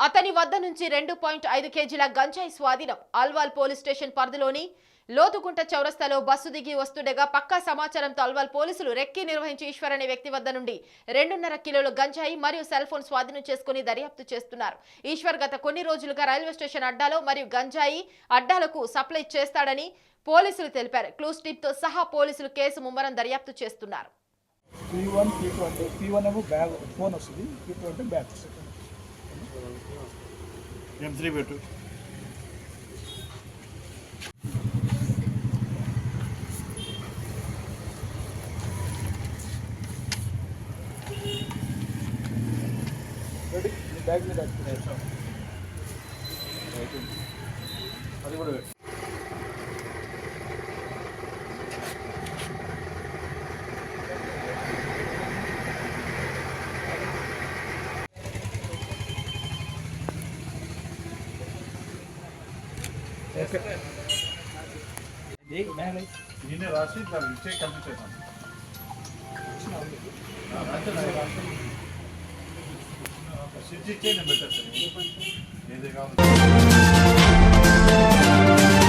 అతని వద్ద నుంచి 2.5 కేజీల గంజాయి స్వాధీనం. అల్వాల్ పోలీస్ స్టేషన్ పరిధిలోని లోతుగుంట చౌరస్తాలో బస్సు దిగి వస్తుండగా పక్కా సమాచారంతో అల్వాల్ పోలీసులు రెక్కి నిర్వహించి ఈశ్వర్ అనే వ్యక్తి వద్ద నుండి 2.5 కిలోల గంజాయి మరియు సెల్ ఫోన్ స్వాధీనం చేసుకుని దర్యాప్తు చేస్తున్నారు. ఈశ్వర్ గత కొన్ని రోజులుగా రైల్వే స్టేషన్ అడ్డాలో మరియు గంజాయి అడ్డాలకు సప్లై చేస్తాడని పోలీసులు తెలిపారు. క్లూస్ టిప్ తో సహా పోలీసులు కేసు ముమ్మరం దర్యాప్తు చేస్తున్నారు. P1 ఏమో బ్యాగ్ ఫోన్ వస్తుంది, P2 అంటే బ్యాగ్ వస్తుంది. M3 పెట్టు. రెడీ బ్యాగ్ మీద అది కూడా పెట్టు. నేనే రాసి దాన్ని ఇచ్చే కంప్లీట్ చేశాను. స్విచ్ ఇచ్చే నేను పెట్టేస్తాను. ఏది కావాలి